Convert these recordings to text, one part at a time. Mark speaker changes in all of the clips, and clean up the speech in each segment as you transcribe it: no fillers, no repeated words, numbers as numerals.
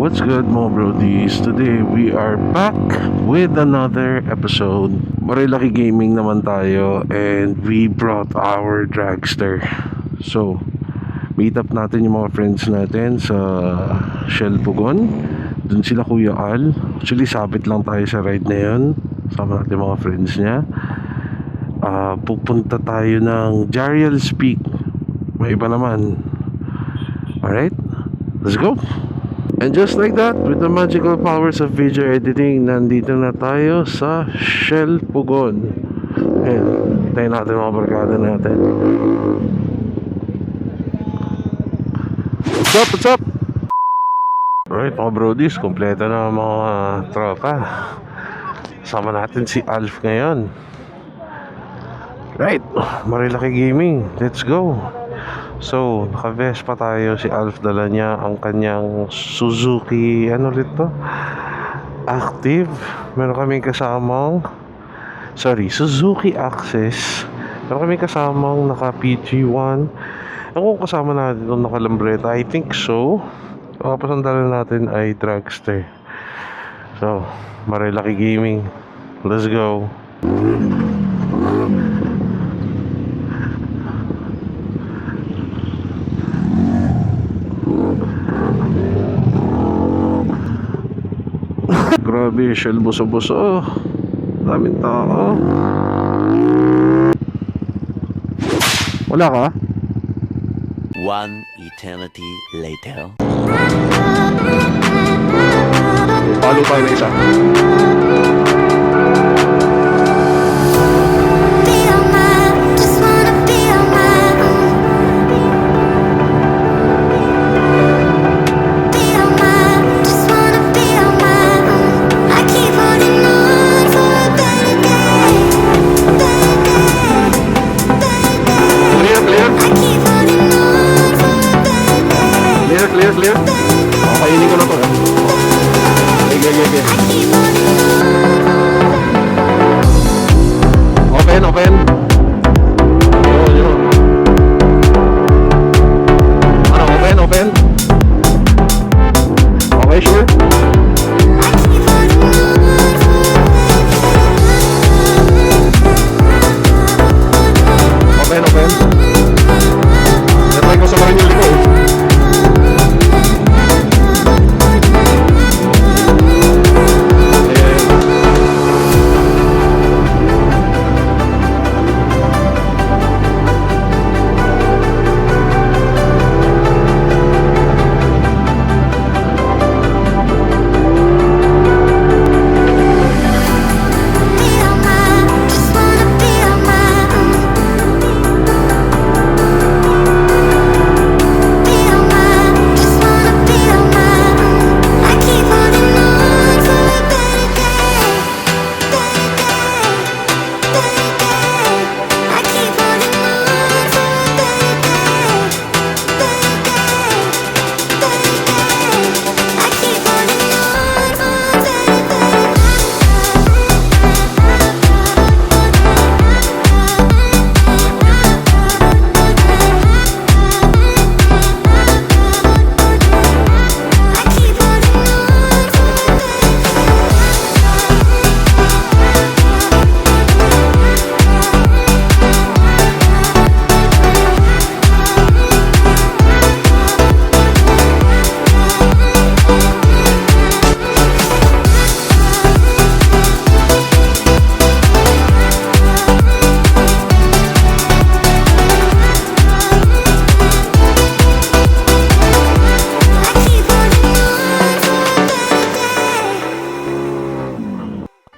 Speaker 1: What's good mga brodies? Today we are back with another episode. Marilaki Gaming naman tayo and we brought our dragster. So, meet up natin yung mga friends natin sa Shell Pugon. Dun sila Kuya Al. Actually, sabit lang tayo sa ride na yun. Sama natin mga friends niya. Pupunta tayo ng Jariel's Peak. May iba naman. Alright, let's go! And just like that, with the magical powers of video editing, nandito na tayo sa Shell Pugon. Ayan, tayo natin mga barkada natin. What's up? What's up? Alright mga brodies, kompleto na ang mga tropa. Sama natin si Alf ngayon. Right, Marilaki Gaming, let's go. So, naka-Vespa tayo. Si Alf dala niya ang kanyang Suzuki, ano ulit to? Active. Meron kaming kasamang Suzuki Access. Meron kaming kasamang naka PG1. Ang kasama natin itong naka Lambretta, I think so. Tapos ang dala natin ay dragster. So, Marilaki Gaming, let's go. Grabe, Shell buso-buso. Daming tao. Wala ka?
Speaker 2: One eternity later.
Speaker 1: Palo tayo na isa. Clear? Kainin ko na to. Okay. Open. Yun. Ano, open? Okay, sure? Open. Natry ko sa marin yung liko eh.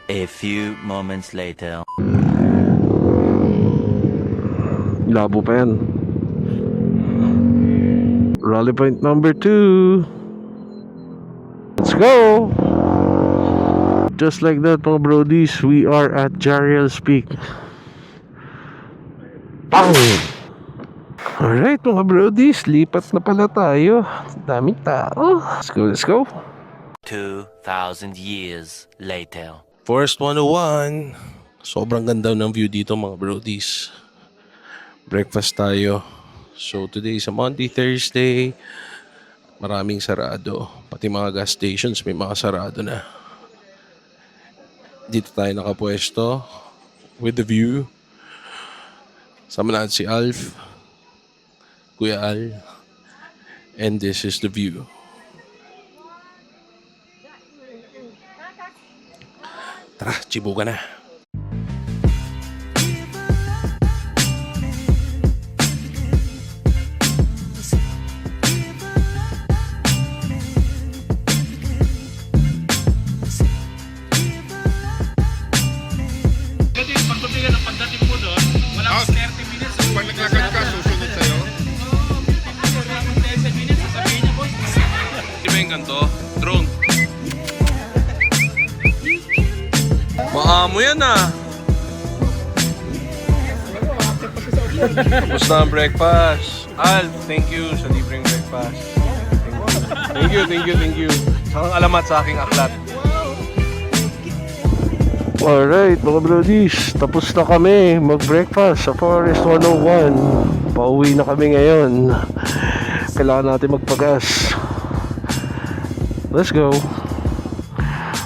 Speaker 2: A few moments later.
Speaker 1: Labo pa yan. Rally point number 2. Let's go! Just like that mga brodies, we are at Jariel's Peak. Pang! Alright mga brodies, lipat na pala tayo. Daming tao. Let's go.
Speaker 2: 2,000 years later.
Speaker 3: Forest 101. Sobrang ganda ng view dito mga brodies. Breakfast tayo. So today is a Monday, Thursday. Maraming sarado. Pati mga gas stations may mga sarado na. Dito tayo nakapwesto with the view. Sama natin si Alf, Kuya Al, and this is the view. Tara, chibuka na.
Speaker 4: Kasi pagpapiligan ng pagdating mo doon, wala kang 30 minutes.
Speaker 5: Pag naglakad ka, susunod sa'yo.
Speaker 4: 30 minutes, sasabihin niya, boss.
Speaker 3: Di ba yung ganito? Drone. Maamo yan ah. Tapos na ang breakfast. Al, thank you sa libreng breakfast. Thank you. Saan ang alamat sa aking aklat?
Speaker 1: Alright mga brodies, tapos na kami mag-breakfast sa Forest 101. Pauwi na kami ngayon. Kailangan natin magpagas. Let's go.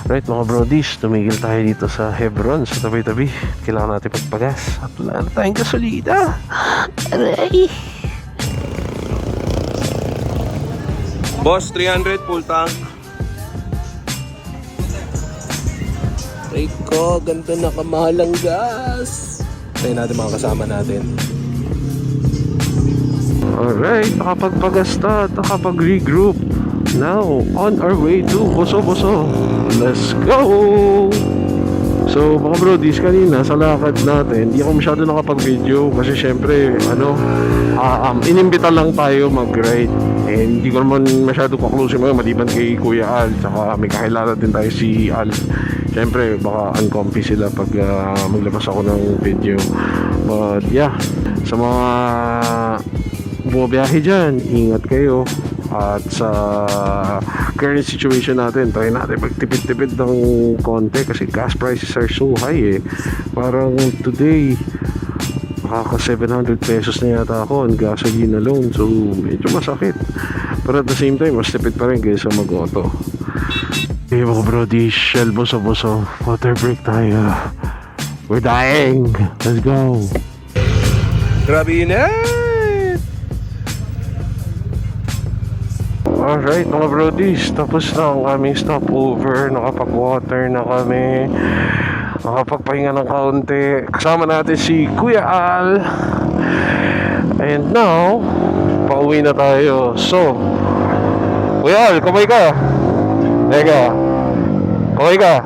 Speaker 1: Right mga brodies, tumigil tayo dito sa Hebron sa tabi-tabi. Kailangan natin magpagas at wala na tayong gasolina. Aray!
Speaker 3: Boss, 300 full tank. Rico, ganda na kamahalang gas. Tayo natin mga kasama natin.
Speaker 1: Alright, nakapagpagas na, nakapag-regroup. Now, on our way to Boso-Boso. Let's go! So, mga brodies, kanina sa lakad natin, hindi ako masyado nakapag-video kasi syempre, inimbita lang tayo mag-ride. And hindi ko naman masyado kaklose mo maliban kay Kuya Al. Tsaka may kakilala din tayo si Al. Syempre, baka uncomfy sila pag maglabas ako ng video. But yeah, sa mga bumabiyahe dyan, ingat kayo. At sa current situation natin, try natin magtipid-tipid ng konti kasi gas prices are so high eh. Parang today, makaka 700 pesos na yata ako on gasoline alone. So, medyo masakit. Pero at the same time, mas tipid pa rin kaysa mag-auto. Okay mga brody, Shell Boso-Boso. Water break tayo. We're dying. Let's go.
Speaker 3: Grabe init!
Speaker 1: Alright mga brodies, tapos na ang aming stopover. Nakapag-water na kami. Nakapagpahinga ng kaunti. Kasama natin si Kuya Al. And now, pauwi na tayo. So, Kuya Al, kamay ka. Teka, kamay ka.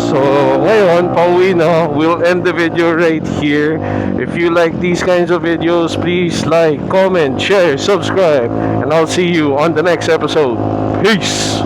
Speaker 1: So, ngayon, pauwi na. We'll end the video right here. If you like these kinds of videos, please like, comment, share, subscribe. And I'll see you on the next episode. Peace!